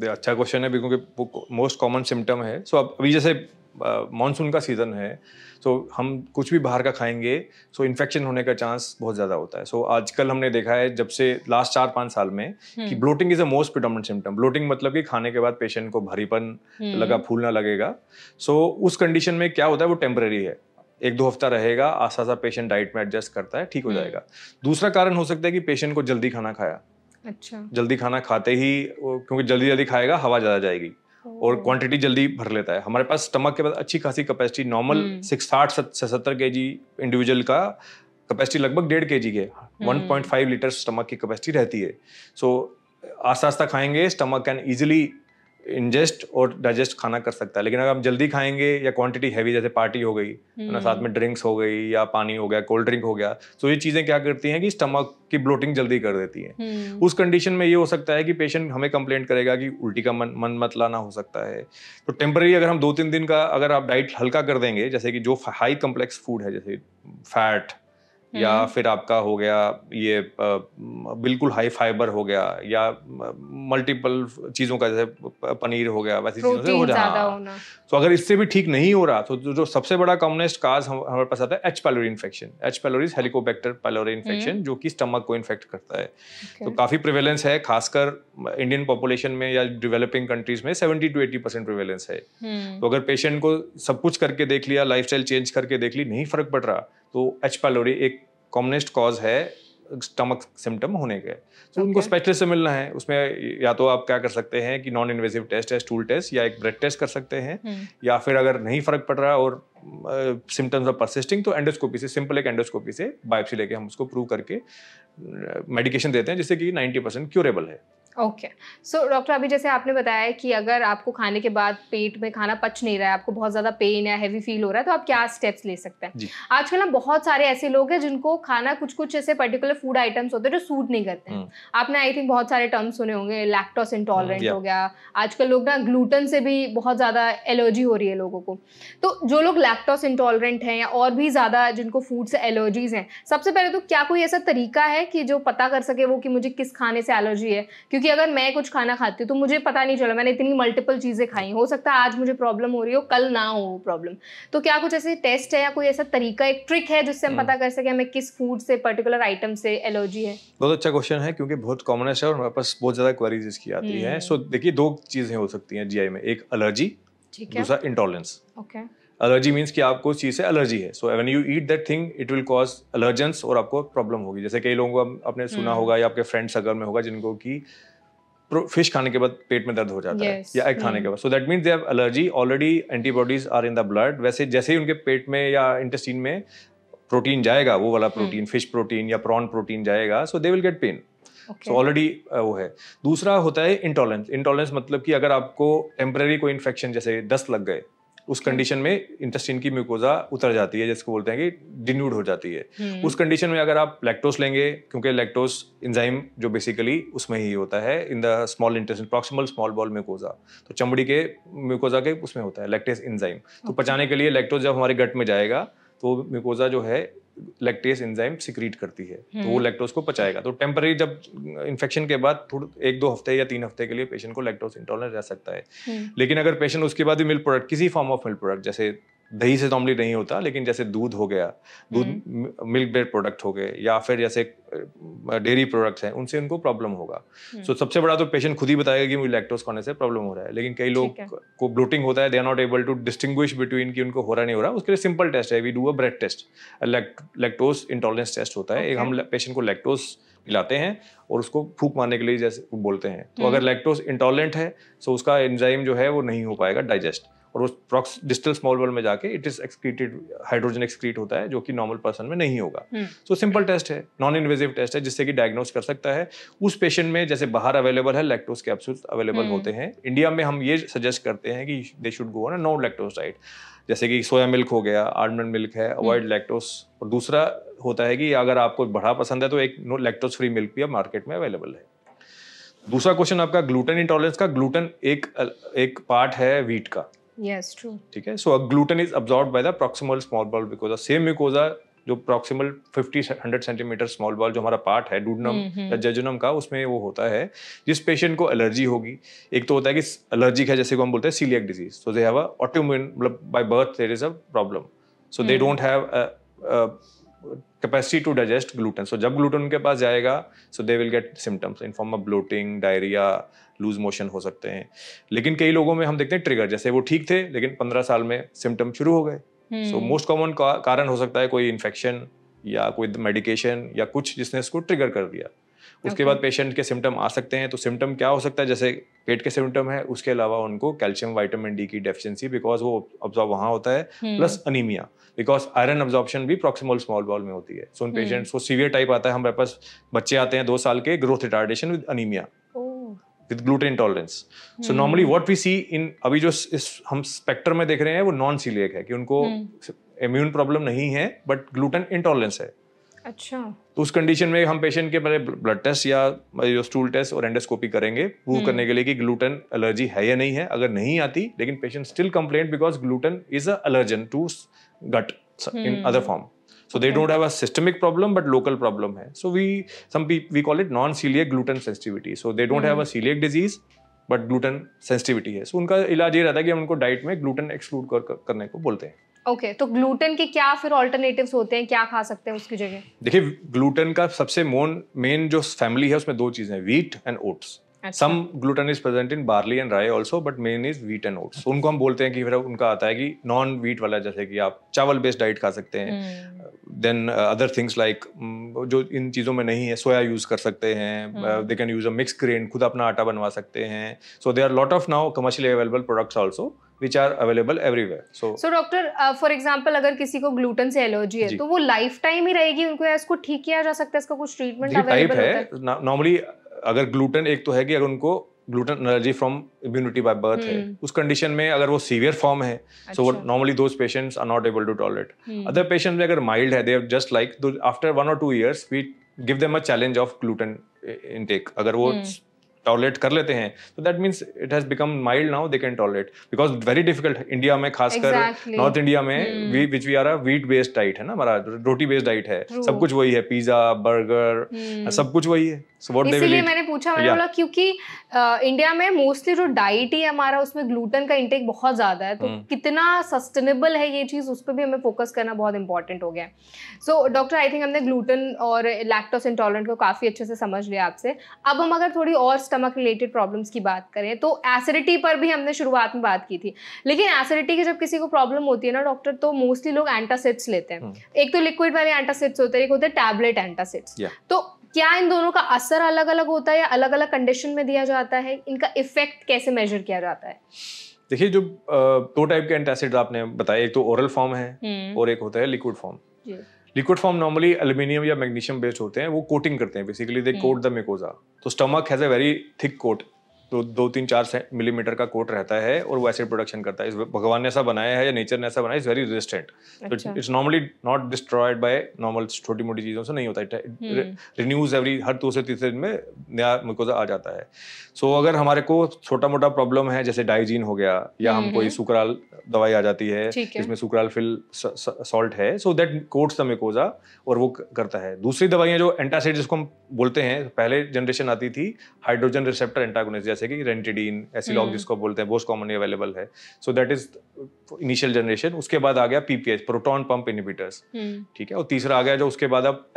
अच्छा क्वेश्चन है, क्योंकि मोस्ट कॉमन सिम्टम है। सो अभी जैसे मानसून का सीजन है, तो हम कुछ भी बाहर का खाएंगे, सो इन्फेक्शन होने का चांस बहुत ज़्यादा होता है। सो आजकल हमने देखा है जब से लास्ट 4-5 साल में कि bloating is a most predominant symptom. Bloating मतलब कि खाने के बाद पेशेंट को भारीपन लगा, फूलना लगेगा। सो उस कंडीशन में क्या होता है, वो टेम्परेरी है, 1-2 हफ्ता रहेगा, आस्ता आस्ता पेशेंट डाइट में एडजस्ट करता है, ठीक हो जाएगा। दूसरा कारण हो सकता है कि पेशेंट को जल्दी खाना खाया। अच्छा। जल्दी खाना खाते ही, क्योंकि जल्दी जल्दी खाएगा, हवा ज़्यादा जाएगी और क्वांटिटी जल्दी भर लेता है। हमारे पास स्टमक के बाद अच्छी खासी कैपेसिटी, नॉर्मल 60 से 70 kg इंडिविजुअल का कैपेसिटी लगभग 1.5 kg के 1.5 लीटर स्टमक की कैपेसिटी रहती है। सो आस्ता आस्ता खाएंगे, स्टमक कैन इजिली इंजेस्ट और डाइजेस्ट खाना कर सकता है। लेकिन अगर आप जल्दी खाएंगे या क्वांटिटी हैवी, जैसे पार्टी हो गई है ना, साथ में ड्रिंक्स हो गई या पानी हो गया, कोल्ड ड्रिंक हो गया, तो ये चीजें क्या करती हैं कि स्टमक की ब्लोटिंग जल्दी कर देती हैं। उस कंडीशन में ये हो सकता है कि पेशेंट हमें कंप्लेंट करेगा कि उल्टी का मन मत लाना हो सकता है। तो टेम्पररी अगर हम 2-3 दिन का अगर आप डाइट हल्का कर देंगे, जैसे कि जो हाई कम्प्लेक्स फूड है जैसे फैट या फिर आपका हो गया ये बिल्कुल हाई फाइबर हो गया या मल्टीपल चीज़ों का जैसे पनीर हो गया, वैसी चीज़ों से हो जाना। तो अगर इससे भी ठीक नहीं हो रहा तो जो सबसे बड़ा कॉमनेस्ट काज हमारे पास आता है H pylori infection. H pylori Helicobacter pylori infection, जो कि स्टमक को इन्फेक्ट करता है। तो काफ़ी प्रिवेलेंस है, खासकर इंडियन पॉपुलेशन में या डेवलपिंग कंट्रीज में 70 to 80% प्रिवेलेंस है। तो अगर पेशेंट को सब कुछ करके देख लिया, लाइफस्टाइल चेंज करके देख ली, नहीं फर्क पड़ रहा, तो एच पाइलोरी एक कॉमनेस्ट कॉज है स्टमक सिम्टम होने के। तो उनको स्पेशलिस्ट से मिलना है। उसमें या तो आप क्या कर सकते हैं कि नॉन इन्वेसिव टेस्ट है, स्टूल टेस्ट या एक ब्लड टेस्ट कर सकते हैं, या फिर अगर नहीं फर्क पड़ रहा और सिम्टम्स ऑफ परसिस्टिंग, तो एंडोस्कोपी से, सिंपल एक एंडोस्कोपी से बायोप्सी लेके हम उसको प्रूव करके मेडिकेशन देते हैं, जिससे कि 90% क्यूरेबल है। ओके, सो डॉक्टर अभी जैसे आपने बताया कि अगर आपको खाने के बाद पेट में खाना पच नहीं रहा है, आपको बहुत ज़्यादा पेन या हैवी फील हो रहा है, तो आप क्या स्टेप्स ले सकते हैं? आजकल ना बहुत सारे ऐसे लोग हैं जिनको खाना कुछ ऐसे पर्टिकुलर फूड आइटम्स होते हैं जो सूट नहीं करते हैं। आपने आई थिंक बहुत सारे टर्म्स सुने होंगे, लैक्टोस इंटॉलरेंट हो गया, आजकल लोग ना ग्लूटेन से भी बहुत ज़्यादा एलर्जी हो रही है लोगों को। तो जो लोग लैक्टोस इंटॉलरेंट हैं या और भी ज़्यादा जिनको फूड से एलर्जीज हैं, सबसे पहले तो क्या कोई ऐसा तरीका है कि जो पता कर सके वो कि मुझे किस खाने से एलर्जी है? क्योंकि अगर मैं कुछ खाना खाती हूँ तो मुझे पता नहीं चला, मैंने इतनी मल्टीपल चीजें खाई, हो सकता है आज मुझे प्रॉब्लम हो रही हो, कल ना हो प्रॉब्लम। तो क्या कुछ ऐसे टेस्ट है या कोई ऐसा तरीका, एक ट्रिक है जिससे हम पता कर सके हमें किस फूड से, पर्टिकुलर आइटम से एलर्जी है? बहुत अच्छा क्वेश्चन है, क्योंकि बहुत कॉमन है और हमारे पास बहुत ज्यादा क्वेरीज इसकी आती है। सो देखिए, 2 चीजें हो सकती हैं जीआई में, एक एलर्जी, दूसरा इंटॉलरेंस। ओके, एलर्जी मीन्स कि आपको उस चीज से एलर्जी है, so when you eat that thing it will cause allergens और आपको प्रॉब्लम होगी। जैसे कई लोगों को आपने सुना होगा या आपके फ्रेंड सर्कल में होगा जिनको की फिश खाने के बाद पेट में दर्द हो जाता है या एग खाने के बाद, so that means they have allergy, already antibodies are in the blood. वैसे जैसे ही उनके पेट में या इंटेस्टाइन में प्रोटीन जाएगा, वो वाला प्रोटीन, फिश प्रोटीन या प्रॉन प्रोटीन जाएगा, so they will get pain. So already वो है। दूसरा होता है इंटॉलरेंस। इंटॉलरेंस मतलब कि अगर आपको टेम्पररी कोई इन्फेक्शन, जैसे दस्त लग गए, उस कंडीशन में इंटेस्टाइन की म्यूकोजा उतर जाती है, जिसको बोलते हैं कि डिन्यूड हो जाती है। उस कंडीशन में अगर आप लैक्टोस लेंगे, क्योंकि लैक्टोस एंजाइम जो बेसिकली उसमें ही होता है in the small intestine, proximal small bowel mucosa, तो चमड़ी के म्यूकोजा के उसमें होता है लैक्टेस एंजाइम। तो पचाने के लिए लैक्टोस जब हमारे गट में जाएगा तो म्यूकोजा जो है लैक्टेस एंजाइम सिक्रीट करती है, तो वो लैक्टोस को पचाएगा। तो टेम्पररी जब इन्फेक्शन के बाद 1-2 हफ्ते या 3 हफ्ते के लिए पेशेंट को लैक्टोस इंटॉलरेंट रह सकता है। लेकिन अगर पेशेंट उसके बाद भी मिल्क प्रोडक्ट, किसी फॉर्म ऑफ मिल्क प्रोडक्ट, जैसे दही से नॉर्मली नहीं होता, लेकिन जैसे दूध हो गया, दूध मिल्क बेस्ड प्रोडक्ट हो गए, या फिर जैसे डेयरी प्रोडक्ट्स हैं, उनसे उनको प्रॉब्लम होगा। सो सबसे बड़ा तो पेशेंट खुद ही बताएगा कि मुझे लैक्टोस खाने से प्रॉब्लम हो रहा है। लेकिन कई लोग को ब्लोटिंग होता है, they are not able to distinguish between कि उनको हो रहा नहीं हो रहा। उसके लिए सिंपल टेस्ट है, we do a breath test, lactose intolerance test होता है। एक हम पेशेंट को लैक्टोस पिलाते हैं और उसको फूंक मारने के लिए जैसे बोलते हैं। तो अगर लैक्टोस इंटॉलरेंट है, सो उसका एंजाइम जो है वो नहीं हो पाएगा डाइजेस्ट, और उस डिस्टल स्मॉल बॉल में जाके it is excreted, hydrogen excrete होता है, जो कि नॉर्मल पर्सन में नहीं होगा। सो सिंपल टेस्ट है, नॉन इन्वेजिव टेस्ट है, जिससे कि डायग्नोस कर सकता है। उस पेशेंट में जैसे बाहर अवेलेबल है लैक्टोस कैप्सूल्स अवेलेबल होते हैं। इंडिया में हम ये सजेस्ट करते हैं कि they should go on a no lactose diet, जैसे कि सोया मिल्क हो गया, आलमंड मिल्क है, अवॉइड लैक्टोस। और दूसरा होता है कि अगर आपको बड़ा पसंद है तो एक नो लैक्टोस फ्री मिल्क भी अब मार्केट में अवेलेबल है। दूसरा क्वेश्चन आपका ग्लूटेन इंटॉलरेंस का। ग्लूटेन एक पार्ट है वीट का। Yes, true. ठीक है, so gluten is absorbed by the proximal small bowel mucosa. Same mucosa जो प्रॉक्सिमल 50-100 सेंटीमीटर स्मॉल बॉल जो हमारा पार्ट है डूडनम या जेजुनम का, उसमें वो होता है। जिस पेशेंट को एलर्जी होगी, एक तो होता है कि एलर्जिक है, जैसे को हम बोलते हैं coeliac disease, so they have a autoimmune, मतलब by birth there is a problem, so they don't have capacity to digest gluten. So जब ग्लूटेन उनके पास जाएगा, so they will get symptoms in form of bloating, diarrhoea, loose motion हो सकते हैं। लेकिन कई लोगों में हम देखते हैं ट्रिगर, जैसे वो ठीक थे लेकिन 15 साल में सिम्टम शुरू हो गए। सो मोस्ट कॉमन कारण हो सकता है कोई इन्फेक्शन या कोई मेडिकेशन या कुछ जिसने इसको ट्रिगर कर दिया। उसके बाद पेशेंट के सिम्टम आ सकते हैं। तो सिम्टम क्या हो सकता है, जैसे पेट के सिम्टम है, उसके अलावा उनको कैल्शियम विटामिन डी की डेफिशिएंसी, बिकॉज वो अब्जॉर्ब वहाँ होता है, plus anaemia, because iron absorption भी प्रॉक्सिमल स्मॉल बॉल में होती है। सो उन पेशेंट्स को सीवियर टाइप आता है, हमारे पास बच्चे आते हैं 2 साल के, growth retardation with anaemia, with gluten intolerance. So normally what we see in अभी जो इस हम स्पेक्ट्रम में देख रहे हैं वो नॉन सीलिएक है कि उनको इम्यून प्रॉब्लम नहीं है बट ग्लूटेन इंटॉलरेंस है. अच्छा. तो उस कंडीशन में हम पेशेंट के पहले ब्लड टेस्ट या जो स्टूल टेस्ट और एंडोस्कोपी करेंगे प्रूव करने के लिए कि ग्लूटेन एलर्जी है या नहीं है. अगर नहीं आती लेकिन patient still complain because gluten is a allergen to gut in other form. So they don't have a systemic problem but local problem hai. So we call it non-celiac gluten sensitivity. So they don't have a celiac disease but gluten sensitivity है. So उनका इलाज ये रहता है कि हम उनको diet में ग्लूटेन एक्सक्लूड करने को बोलते हैं. ओके, तो ग्लूटेन के क्या फिर ऑल्टरनेटिव्स होते हैं, क्या खा सकते हैं उसकी जगह? देखिए ग्लूटेन का सबसे मेन जो फैमिली है उसमें 2 चीजें हैं, wheat and oats. Some gluten is present in barley and rye also, but main is wheat and oats. उनको हम बोलते हैं कि फिर उनका आता है कि नॉन व्हीट वाला, जैसे कि आप चावल बेस्ड डाइट खा सकते हैं. देन अदर थिंग्स लाइक जो इन चीज़ों में नहीं है, सोया यूज कर सकते हैं. They can use a mix grain, खुद अपना आटा बनवा सकते हैं. So they are lot of now commercially available products also which are available everywhere. So doctor for example अगर किसी को ग्लूटेन से एलर्जी है तो वो लाइफ टाइम ही रहेगी उनको, या इसको ठीक किया जा सकता है? इसका कुछ ट्रीटमेंट अवेलेबल होता है? नॉर्मली अगर ग्लूटेन एक तो है कि अगर उनको gluten allergy from immunity by birth है, उस कंडीशन में अगर वो सीवियर फॉर्म है, so normally those patients are not able to tolerate. Other patients में अगर माइल्ड है, they have just like after 1 or 2 years we give them a challenge of gluten intake. अगर वो टॉलरेट कर लेते हैं तो that means it has become mild, now they can tolerate. Because very difficult India में, खासकर North India में which we are a wheat based diet है ना, हमारा रोटी बेस्ड डाइट है. सब कुछ वही है, पिज्जा बर्गर सब कुछ वही है. So what इसीलिए मैंने पूछा, मैंने बोला क्योंकि इंडिया में मोस्टली जो डाइट ही हमारा उसमें ग्लूटेन का इंटेक बहुत ज्यादा है, तो कितना सस्टेनेबल है ये चीज, उस पर भी हमें फोकस करना बहुत इंपॉर्टेंट हो गया है. सो डॉक्टर आई थिंक हमने ग्लूटेन और लैक्टोज इंटॉलरेंट को काफी अच्छे से समझ लिया आपसे. अब हम अगर थोड़ी और स्टमक रिलेटेड प्रॉब्लम्स की बात करें तो एसिडिटी पर भी हमने शुरुआत में बात की थी. लेकिन एसिडिटी की जब किसी को प्रॉब्लम होती है ना डॉक्टर, तो मोस्टली लोग एंटासिड्स लेते हैं. एक तो लिक्विड वाले एंटासिड्स होते हैं, एक होते हैं टैबलेट एंटासिड्स. तो क्या इन दोनों का असर अलग अलग होता है या अलग अलग कंडीशन में दिया जाता है? इनका इफेक्ट कैसे मेजर किया जाता है? देखिए जो 2 टाइप के एंटासिड आपने बताया, एक तो ओरल फॉर्म है और एक होता है liquid form. Liquid form normally aluminium या मैग्नीशियम बेस्ड होते हैं, वो कोटिंग करते हैं, basically they coat the mucosa. तो stomach has a very thick coat, तो 2-3-4 मिलीमीटर का कोट रहता है और वो एसिड प्रोडक्शन करता है. भगवान ने ऐसा बनाया है या नेचर ने ऐसा बनाया, it's very resistant. It's normally not destroyed by normal छोटी मोटी चीजों से नहीं होता है. रिन्यूज एवरी हर 2 से 3 दिन में नया म्यूकोजा आ जाता है. सो अगर हमारे को छोटा मोटा प्रॉब्लम है, जैसे डाइजीन हो गया या हम कोई सुकराल दवाई आ जाती है जिसमें सुकराल फिल सॉल्ट है, so that quotes the mucosa और वो करता है. दूसरी दवाइयां जो एंटासिड जिसको हम बोलते हैं, पहले जनरेशन आती थी हाइड्रोजन रिसेप्टर एंटागोनिस्ट, जैसे कि रेंटिडीन, एसिलॉग जिसको बोलते हैं, बहुत कॉमनली अवेलेबल है. So that is initial generation. उसके बाद आ गया पीपीएच, प्रोटॉन पंप इनहिबिटर्स, ठीक है. और तीसरा आ गया जो उसके बाद अब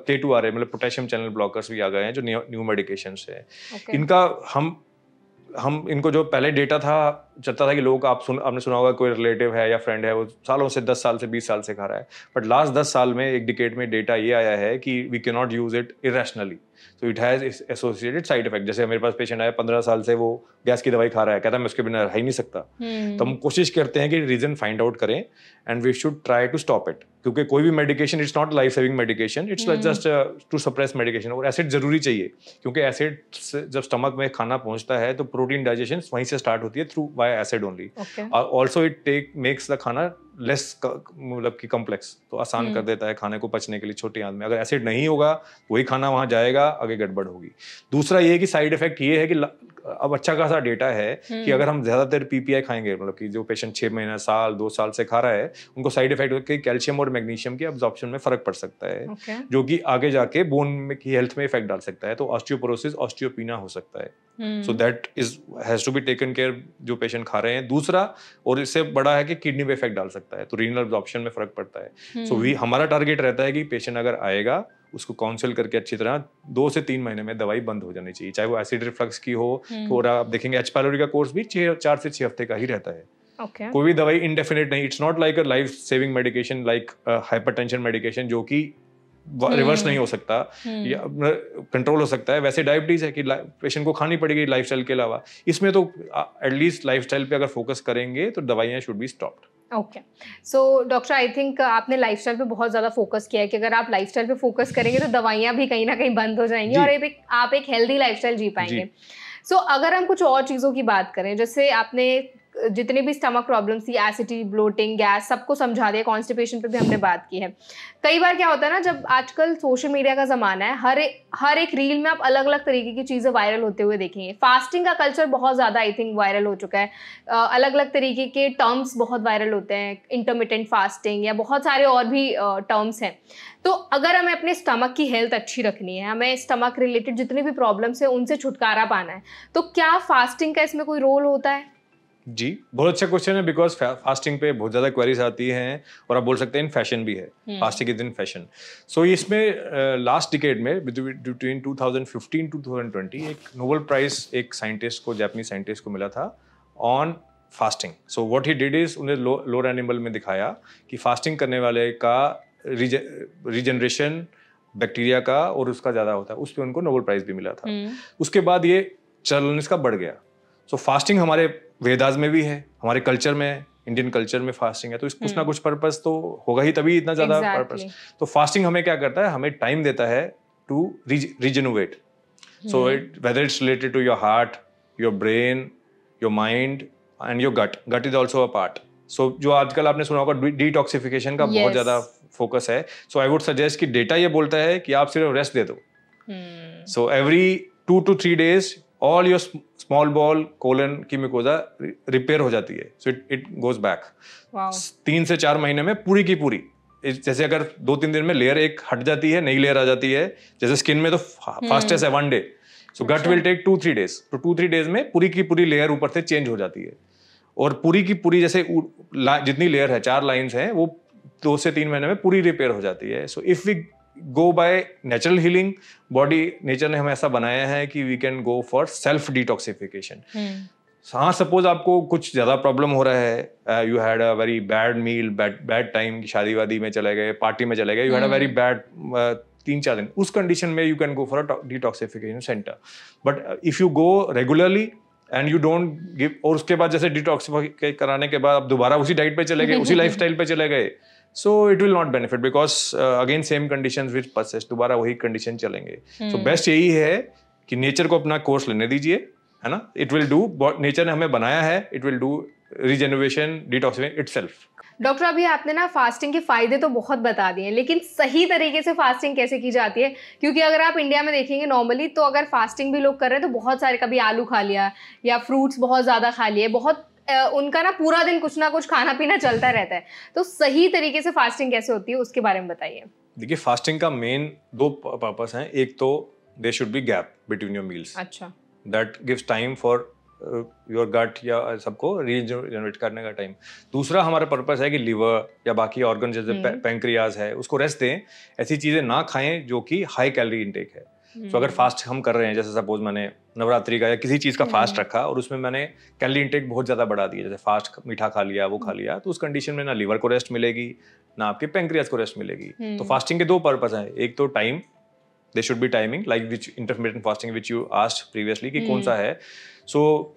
K2RA मतलब पोटेशियम चैनल ब्लॉकर्स भी आ गए हैं, जो न्यू मेडिकेशंस है. इनका हम इनको जो पहले डेटा था चलता था कि लोग आपने सुना होगा कोई रिलेटिव है या फ्रेंड है वो सालों से 10 साल से 20 साल से खा रहा है, बट लास्ट 10 साल में एक डिकेड में डेटा ये आया है कि we can not use it irrationally. So it has associated side effect. जैसे मेरे पास पेशेंट आया 15 साल से, वो गैस की दवाई खा रहा है, कहता है मैं उसके बिना रह ही नहीं सकता. तो हम कोशिश करते हैं कि रीजन फाइंड आउट करें and we should try to stop it. क्योंकि कोई भी medication it's not life saving medication, it's just to suppress medication. और एसिड जरूरी चाहिए, क्योंकि एसिड जब स्टमक में खाना पहुंचता है तो प्रोटीन डाइजेशन वहीं से स्टार्ट होती है through bye acid only. Also it makes the खाना लेस मतलब कि कॉम्प्लेक्स, तो आसान कर देता है खाने को पचने के लिए छोटी आंत में. अगर एसिड नहीं होगा वही खाना वहां जाएगा, आगे गड़बड़ होगी. दूसरा ये है कि साइड इफेक्ट ये है कि अब अच्छा खासा डेटा है कि अगर हम ज्यादातर पीपीआई खाएंगे, मतलब कि जो पेशेंट 6 महीना, साल, 2 साल से खा रहा है, उनको साइड इफेक्ट होकर कैल्शियम और मैग्नीशियम की अब्जॉर्प्शन में फर्क पड़ सकता है, जो कि आगे जाके बोन की हेल्थ में इफेक्ट डाल सकता है. तो ऑस्टियोपोरोसिस, ऑस्टियोपीना हो सकता है. So that has to be taken care जो पेशेंट खा रहे हैं. दूसरा और इससे बड़ा है कि किडनी पे इफेक्ट डाल सकता है, तो रीनल अब्जॉर्प्शन में फर्क पड़ता है. सो हमारा टारगेट रहता है कि पेशेंट अगर आएगा उसको काउंसिल करके अच्छी तरह 2 से 3 महीने में दवाई बंद हो जानी चाहिए, चाहे वो एसिड रिफ्लक्स की हो. तो आप देखेंगे एच पायलोरी का कोर्स भी 4 से 6 हफ्ते का ही रहता है. कोई भी दवाई इंडेफिनिट नहीं. It's not like a life saving medication like hypertension medication जो कि रिवर्स नहीं हो सकता या कंट्रोल हो सकता है. वैसे डायबिटीज है कि पेशेंट को खानी पड़ेगी लाइफस्टाइल के अलावा. इसमें तो एटलीस्ट लाइफस्टाइल पे अगर फोकस करेंगे तो दवाइयां should be stopped. Okay, so doctor I think आपने लाइफस्टाइल पे बहुत ज़्यादा फोकस किया है कि अगर आप लाइफस्टाइल पे फोकस करेंगे तो दवाइयाँ भी कहीं ना कहीं बंद हो जाएंगी और आप एक हेल्दी लाइफस्टाइल जी पाएंगे. सो अगर हम कुछ और चीज़ों की बात करें, जैसे आपने जितनी भी स्टमक प्रॉब्लम्स थी, एसिडिटी, ब्लोटिंग, गैस, सबको समझा दिया, कॉन्स्टिपेशन पे भी हमने बात की है। कई बार क्या होता है ना, जब आजकल सोशल मीडिया का ज़माना है, हर एक रील में आप अलग अलग तरीके की चीज़ें वायरल होते हुए देखेंगे। फास्टिंग का कल्चर बहुत ज़्यादा आई थिंक वायरल हो चुका है। अलग अलग तरीके के टर्म्स बहुत वायरल होते हैं, इंटरमिटेंट फास्टिंग या बहुत सारे और भी टर्म्स हैं। तो अगर हमें अपने स्टमक की हेल्थ अच्छी रखनी है, हमें स्टमक रिलेटेड जितनी भी प्रॉब्लम्स है उनसे छुटकारा पाना है, तो क्या फास्टिंग का इसमें कोई रोल होता है? जी, बहुत अच्छा क्वेश्चन है, बिकॉज फास्टिंग पे बहुत ज़्यादा क्वेरीज आती हैं और आप बोल सकते हैं इन फैशन भी है, फास्टिंग इज इन फैशन। सो इसमें लास्ट डिकेड में बिटवीन 2015 टू 2020 एक नोबेल प्राइज एक साइंटिस्ट को, जापानीज साइंटिस्ट को मिला था on fasting. So what he did is उन्हें लोअर एनिमल में दिखाया कि फास्टिंग करने वाले का रीजनरेशन बैक्टीरिया का और उसका ज़्यादा होता है, उस पर उनको नोबेल प्राइज भी मिला था। उसके बाद ये चलन इसका बढ़ गया। सो फास्टिंग हमारे वेदास में भी है, हमारे कल्चर में, इंडियन कल्चर में फास्टिंग है, तो कुछ ना कुछ पर्पस तो होगा ही, तभी इतना ज़्यादा पर्पस। तो फास्टिंग हमें क्या करता है, हमें टाइम देता है to rejuvenate. So whether it's related to your heart, your brain, your mind and your gut is also a part. So जो आजकल आपने सुना होगा डिटॉक्सिफिकेशन का बहुत ज़्यादा फोकस है। सो आई वुड सजेस्ट कि डेटा ये बोलता है कि आप सिर्फ रेस्ट दे दो। So every 2 to 3 days all your small ball colon की म्यूकोजा रिपेयर हो जाती है। So it goes back. 3 से 4 महीने में पूरी की पूरी, जैसे अगर 2-3 दिन में लेयर एक हट जाती है, नई लेयर आ जाती है, जैसे स्किन में तो फास्टेस्ट है 1 day। So gut will take 2-3 days। तो 2-3 days में पूरी की पूरी लेयर ऊपर से चेंज हो जाती है, और पूरी की पूरी जैसे जितनी लेयर है, 4 लाइन्स हैं, वो 2 से 3 महीने में पूरी रिपेयर हो जाती है। So if we go by natural healing, body nature ने हमें ऐसा बनाया है कि we can go for self detoxification. हाँ, सपोज आपको कुछ ज्यादा प्रॉब्लम हो रहा है, you had a very bad meal, bad time, शादी वादी में चले गए, पार्टी में चले गए, you had a very bad 3-4 दिन, उस कंडीशन में you can go for a detoxification centre. But if you go regularly and you don't give, और उसके बाद जैसे डिटॉक्सिफाई कराने के बाद आप दोबारा उसी डाइट पे चले गए, उसी लाइफस्टाइल पे चले गए, so it will not benefit because again same conditions which persist, दोबारा वही कंडीशन चलेंगे। so बेस्ट यही है कि नेचर को अपना कोर्स लेने दीजिए, है ना। इट विल डू, नेचर ने हमें बनाया है, it will do regeneration, detoxification itself. Doctor, अभी आपने ना फास्टिंग के फायदे तो बहुत बता दिए, लेकिन सही तरीके से फास्टिंग कैसे की जाती है? क्योंकि अगर आप इंडिया में देखेंगे नॉर्मली, तो अगर फास्टिंग भी लोग कर रहे हैं तो बहुत सारे, कभी आलू खा लिया या फ्रूट्स बहुत ज़्यादा खा लिए, बहुत उनका ना पूरा दिन कुछ ना कुछ खाना पीना चलता रहता है। तो सही तरीके से फास्टिंग कैसे होती है, उसके बारे में बताइए। देखिए, फास्टिंग का मेन 2 पर्पस हैं। एक तो there should be gap between your meals. अच्छा। That gives time for your gut या सबको रीजनरेट करने का टाइम। दूसरा हमारा पर्पस है कि लिवर या बाकी ऑर्गन जैसे पैंक्रियाज है, उसको रेस्ट दें। ऐसी चीजें ना खाएं जो कि हाई कैलोरी इंटेक है। तो अगर फास्ट हम कर रहे हैं, जैसे सपोज मैंने नवरात्रि का या किसी चीज का फास्ट रखा और उसमें मैंने कैलोरी इंटेक बहुत ज्यादा बढ़ा दिया, जैसे फास्ट मीठा खा लिया, वो खा लिया, तो उस कंडीशन में ना लिवर को रेस्ट मिलेगी, ना आपके पैंक्रियाज को रेस्ट मिलेगी। तो फास्टिंग के 2 पर्पस हैं। एक तो time, they should be timing like which intermittent fasting which you asked previously कि कौन सा है। सो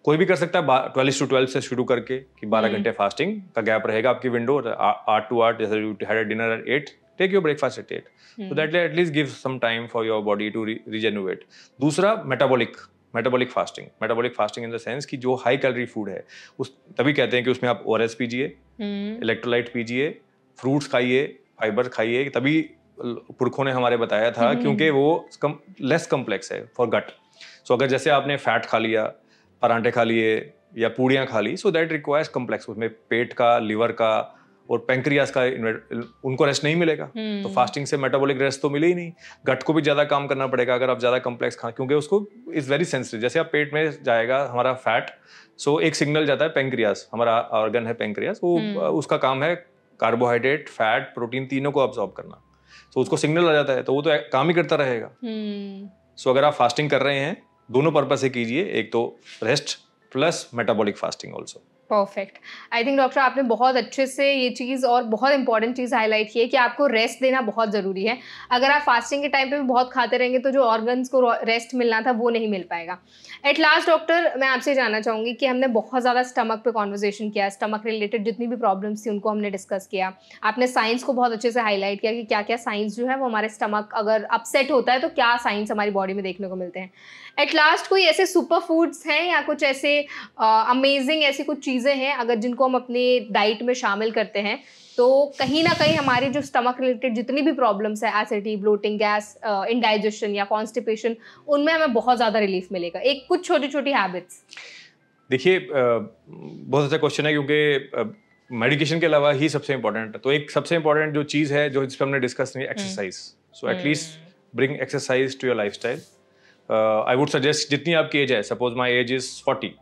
कोई भी कर सकता है 12 to 12 से शुरू करके कि 12 घंटे फास्टिंग का गैप रहेगा आपकी विंडो, 8 to 8, जैसे you had a dinner eight 8, take your breakfast at 8, so that at least gives some time for your body to regenerate. दूसरा metabolic fasting in the sense कि जो high calorie food है, उस तभी कहते हैं कि उसमें आप ORS पीजिए, इलेक्ट्रोलाइट पीजिए, फ्रूट्स खाइए, फाइबर खाइए, तभी पुरखों ने हमारे बताया था, क्योंकि वो लेस कम्प्लेक्स है फॉर गट। सो अगर जैसे आपने फैट खा लिया, परांठे खा लिए या पूड़ियाँ खा ली, सो दैट रिक्वायर्स कम्प्लेक्स, उसमें पेट का, लिवर का और पैंक्रियास का उनको रेस्ट नहीं मिलेगा। तो फास्टिंग से मेटाबॉलिक रेस्ट तो मिले ही नहीं। गट को भी ज्यादा काम करना पड़ेगा अगर आप ज्यादा कम्प्लेक्स खा, क्योंकि उसको इज वेरी सेंसिटिव। जैसे आप पेट में जाएगा हमारा फैट, सो एक सिग्नल जाता है पैंक्रियास, हमारा ऑर्गन है पैंक्रियास, वो उसका काम है कार्बोहाइड्रेट, फैट, प्रोटीन तीनों को अब्सॉर्ब करना। तो उसको सिग्नल आ जाता है, तो वो तो काम ही करता रहेगा। सो अगर आप फास्टिंग कर रहे हैं, दोनों पर्पस से कीजिए, एक तो rest plus metabolic fasting also. Perfect. I think doctor आपने बहुत अच्छे से ये चीज़ और बहुत इंपॉर्टेंट चीज़ हाईलाइट की है कि आपको रेस्ट देना बहुत ज़रूरी है। अगर आप फास्टिंग के टाइम पे भी बहुत खाते रहेंगे तो जो ऑर्गन्स को रेस्ट मिलना था वो नहीं मिल पाएगा। एट लास्ट डॉक्टर, मैं आपसे जानना चाहूँगी कि हमने बहुत ज़्यादा स्टमक पे कॉन्वर्सेशन किया, स्टमक रिलेटेड जितनी भी प्रॉब्लम्स थी उनको हमने डिस्कस किया। आपने साइंस को बहुत अच्छे से हाईलाइट किया कि क्या क्या साइंस जो है वो हमारे स्टमक अगर अपसेट होता है तो क्या साइंस हमारी बॉडी में देखने को मिलते हैं। एट लास्ट कोई ऐसे सुपर फूड्स हैं या कुछ ऐसे अमेजिंग ऐसी कुछ चीज़ें हैं अगर जिनको हम अपने डाइट में शामिल करते हैं तो कहीं ना कहीं हमारी जो स्टमक रिलेटेड जितनी भी प्रॉब्लम्स है, एसिडिटी, ब्लोटिंग, गैस, इंडाइजेशन या कॉन्स्टिपेशन, उनमें हमें बहुत ज़्यादा रिलीफ मिलेगा? एक कुछ छोटी छोटी हैबिट्स। देखिए बहुत अच्छा क्वेश्चन है, क्योंकि मेडिकेशन के अलावा ही सबसे इंपॉर्टेंट है। तो एक सबसे इंपॉर्टेंट जो चीज़ है जो जिस पर हमने डिस्कस नहीं, exercise. So at least bring exercise to your lifestyle. I would suggest जितनी आपकी एज है, suppose my age is 40,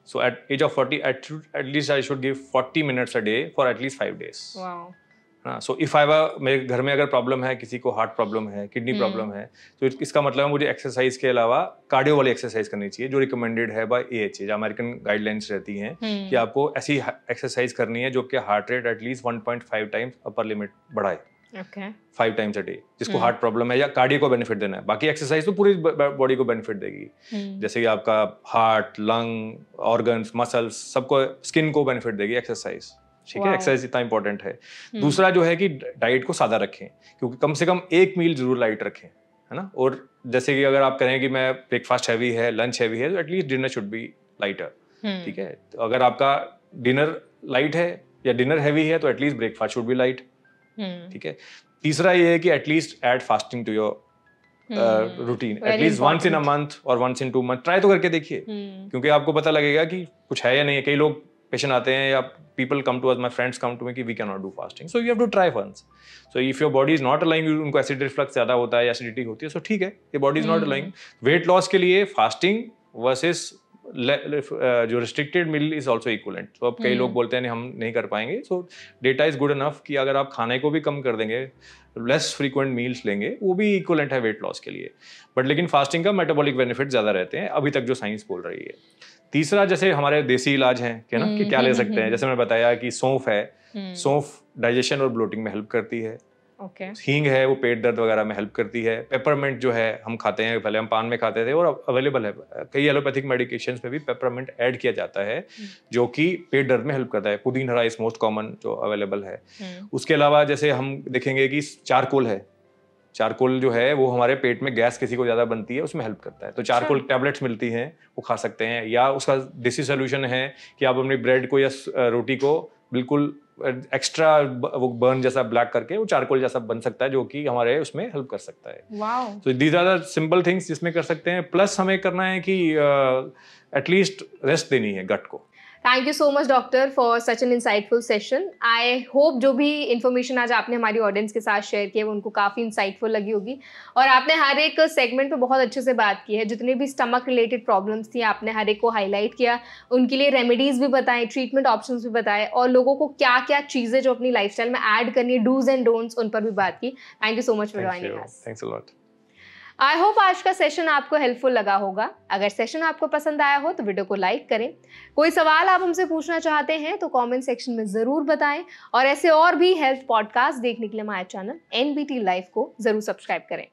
so at age of 40 at least I should give 40 minutes a day for at least 5 days. Wow. So if I have मेरे घर में अगर problem है, किसी को हार्ट प्रॉब्लम है, किडनी प्रॉब्लम है, तो इसका मतलब है मुझे एक्सरसाइज के अलावा कार्डियो वाली एक्सरसाइज करनी चाहिए जो रिकमेंडेड है बाय AHA, जो अमेरिकन गाइडलाइंस रहती हैं कि आपको ऐसी एक्सरसाइज करनी है जो कि heart rate at least 1.5 times upper limit बढ़ाए। 5 टाइम्स अ डे, जिसको हार्ट प्रॉब्लम है या कार्डियो को बेनिफिट देना है। बाकी एक्सरसाइज तो पूरी बॉडी को बेनिफिट देगी, जैसे कि आपका हार्ट, लंग, ऑर्गन्स, मसल्स, सबको, स्किन को बेनिफिट देगी एक्सरसाइज। ठीक है, एक्सरसाइज इतना इंपॉर्टेंट है। दूसरा जो है कि डाइट को सादा रखें, क्योंकि कम से कम एक मील जरूर लाइट रखें, है ना। और जैसे कि अगर आप करें कि मैं ब्रेकफास्ट हैवी है, लंच हैवी है, तो at least dinner should be lighter. ठीक है, तो अगर आपका डिनर लाइट है या डिनर हैवी है तो at least breakfast should be light. ठीक है। तीसरा ये है कि at least add fasting to your routine, at least once in a month और वंस इन 2 मंथ। ट्राई तो करके देखिए, क्योंकि आपको पता लगेगा कि कुछ है या नहीं है। कई लोग पेशेंट आते हैं या people come to us, my friends come to me कि we can not do fasting, so you have to try once. So if your body is not aligning, उनको एसिड रिफ्लक्स ज्यादा होता है या एसिडिटी होती है, सो ठीक है, ये body is not aligning. Weight loss के लिए फास्टिंग वर्सेस जो restricted meal is also equivalent. तो अब कई लोग बोलते हैं नहीं, हम नहीं कर पाएंगे। सो डेटा इज गुड इनफ कि अगर आप खाने को भी कम कर देंगे, लेस फ्रीक्वेंट मील्स लेंगे, वो भी इक्वलेंट है वेट लॉस के लिए। बट लेकिन फास्टिंग का मेटाबॉलिक बेनिफिट ज्यादा रहते हैं अभी तक जो साइंस बोल रही है। तीसरा, जैसे हमारे देसी इलाज हैं क्या ना, कि क्या ले सकते हैं, जैसे मैंने बताया कि सौंफ है, सौंफ डाइजेशन और ब्लोटिंग में हेल्प करती है। हींग है, वो पेट दर्द वगैरह में हेल्प करती है। पेपरमिंट जो है हम खाते हैं, पहले हम पान में खाते थे और अवेलेबल है कई एलोपैथिक मेडिकेशंस में भी पेपरमिंट ऐड किया जाता है, जो कि पेट दर्द में हेल्प करता है। पुदीन हरा इज मोस्ट कॉमन जो अवेलेबल है। उसके अलावा जैसे हम देखेंगे कि चारकोल है, चारकोल जो है वो हमारे पेट में गैस किसी को ज्यादा बनती है, उसमें हेल्प करता है। तो चारकोल टैबलेट्स मिलती हैं, वो खा सकते हैं। या उसका देसी सोल्यूशन है कि आप अपनी ब्रेड को या रोटी को बिल्कुल एक्स्ट्रा वो बर्न जैसा ब्लैक करके वो चारकोल जैसा बन सकता है, जो कि हमारे उसमें हेल्प कर सकता है। तो these are the simple things जिसमें कर सकते हैं। प्लस हमें करना है कि एटलीस्ट रेस्ट देनी है गट को। Thank you so much doctor for such an insightful session. I hope जो भी इन्फॉर्मेशन आज आपने हमारी ऑडियंस के साथ शेयर की है वो उनको काफ़ी इंसाइटफुल लगी होगी। और आपने हर एक सेगमेंट पे बहुत अच्छे से बात की है। जितने भी स्टमक रिलेटेड प्रॉब्लम्स थी आपने हर एक को हाईलाइट किया, उनके लिए रेमेडीज़ भी बताएं, ट्रीटमेंट ऑप्शंस भी बताए, और लोगों को क्या क्या चीज़ें जो अपनी लाइफस्टाइल में ऐड करनी है, डूज एंड डोंट्स, उन पर भी बात की। Thank you so much for joining us. Thanks a lot. I hope आज का सेशन आपको हेल्पफुल लगा होगा। अगर सेशन आपको पसंद आया हो तो वीडियो को लाइक करें। कोई सवाल आप हमसे पूछना चाहते हैं तो कमेंट सेक्शन में ज़रूर बताएं। और ऐसे और भी हेल्थ पॉडकास्ट देखने के लिए हमारे चैनल NBT लाइफ को ज़रूर सब्सक्राइब करें।